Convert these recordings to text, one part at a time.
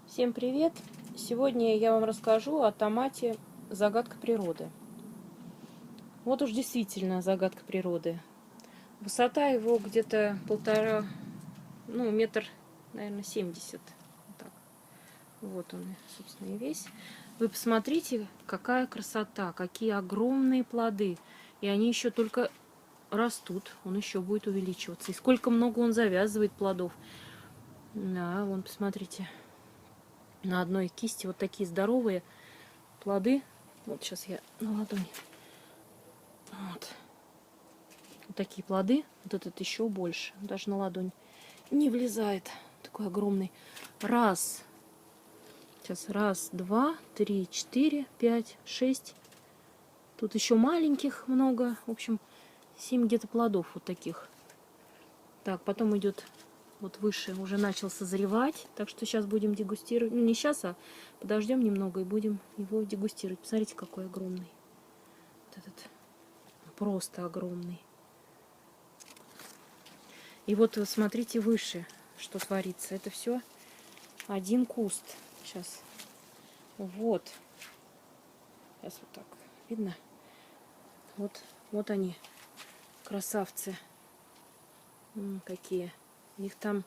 Всем привет! Сегодня я вам расскажу о томате «Загадка природы». Вот уж действительно загадка природы. Высота его где-то полтора, метр, наверное, 70. Вот так. Вот он, собственно, и весь. Вы посмотрите, какая красота, какие огромные плоды. И они еще только растут, он еще будет увеличиваться. И сколько много он завязывает плодов. Да, вон, посмотрите. На одной кисти вот такие здоровые плоды. Вот сейчас я на ладони. Вот такие плоды. Вот этот еще больше. Даже на ладонь не влезает. Такой огромный. Раз. Сейчас раз, два, три, четыре, пять, шесть. Тут еще маленьких много. В общем, 7 где-то плодов вот таких. Так, потом идет вот выше. Уже начал созревать. Так что сейчас будем дегустировать. Ну, не сейчас, а подождем немного и будем его дегустировать. Посмотрите, какой огромный. Вот этот. Просто огромный. И вот вы смотрите выше, что творится. Это все один куст. Сейчас. Вот. Сейчас вот так. Видно? Вот они. Красавцы. Какие. Их там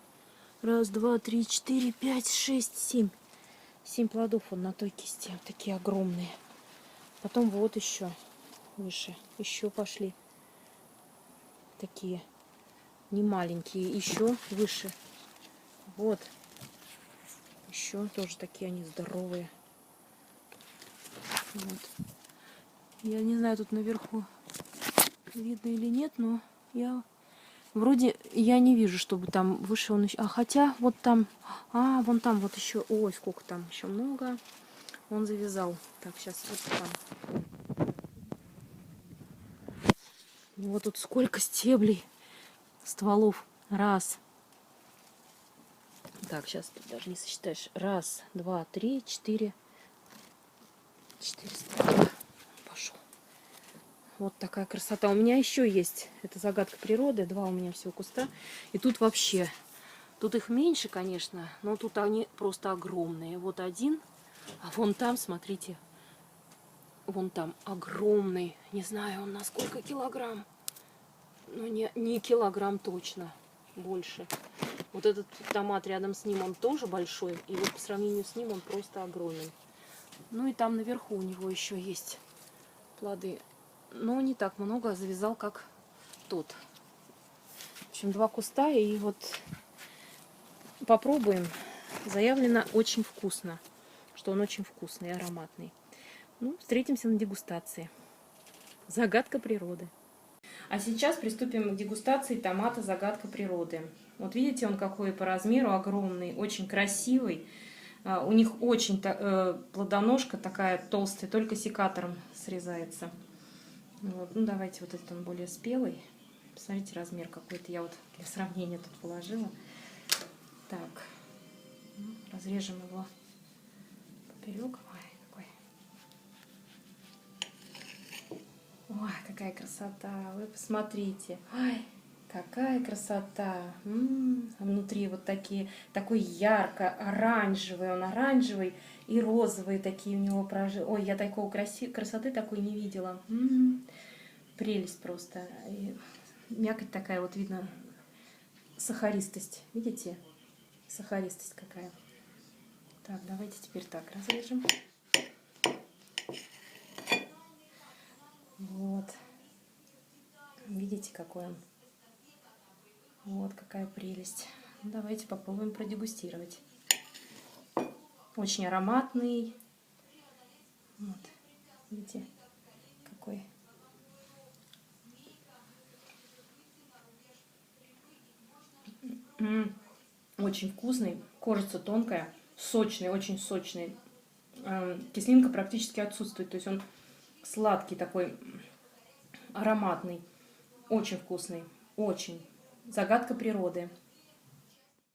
раз, два, три, четыре, пять, шесть, 7. 7 плодов он на той кисти. Вот такие огромные. Потом вот еще выше. Еще пошли. Такие не маленькие. Еще выше. Вот. Еще тоже такие они здоровые. Вот. Я не знаю, тут наверху видно или нет, но вроде я не вижу, чтобы там выше он еще. А хотя вот там, вон там вот еще. Ой, сколько там еще много. Он завязал. Так, сейчас вот там. Вот тут сколько стеблей, стволов. Раз. Так, сейчас тут даже не сосчитаешь. Раз, два, три, четыре. 400. Пошел. Вот такая красота. У меня еще есть. Это загадка природы. 2 у меня всего куста. И тут вообще. Тут их меньше, конечно. Но тут они просто огромные. Вот один. А вон там, смотрите. Вон там огромный. Не знаю, он на сколько килограмм. Но не килограмм точно. Больше. Вот этот томат рядом с ним, он тоже большой. И вот по сравнению с ним он просто огромен. Ну и там наверху у него еще есть плоды. Но не так много завязал, как тот. В общем, 2 куста. И вот попробуем. Заявлено очень вкусно. Что он очень вкусный, ароматный. Ну, встретимся на дегустации. Загадка природы. А сейчас приступим к дегустации томата «Загадка природы». Вот видите, он какой по размеру огромный, очень красивый. У них очень плодоножка такая толстая, только секатором срезается. Вот. Ну, давайте вот этот он более спелый. Посмотрите, размер какой-то. Я вот для сравнения тут положила. Так, разрежем его поперек. Ой, какая красота. Вы посмотрите. Ой, какая красота. Внутри вот такой ярко-оранжевый. Он оранжевый и розовые такие у него прожилки. Ой, я такого красоты такой не видела. Прелесть просто. И мякоть такая, вот видно, сахаристость. Видите? Сахаристость какая. Так, давайте теперь так разрежем. Вот. Видите, какой он? Вот какая прелесть. Давайте попробуем продегустировать. Очень ароматный. Вот. Видите, какой. Очень вкусный. Кожица тонкая, сочный, очень сочный. Кислинка практически отсутствует. То есть он сладкий такой, ароматный. Очень вкусный. Очень. Загадка природы.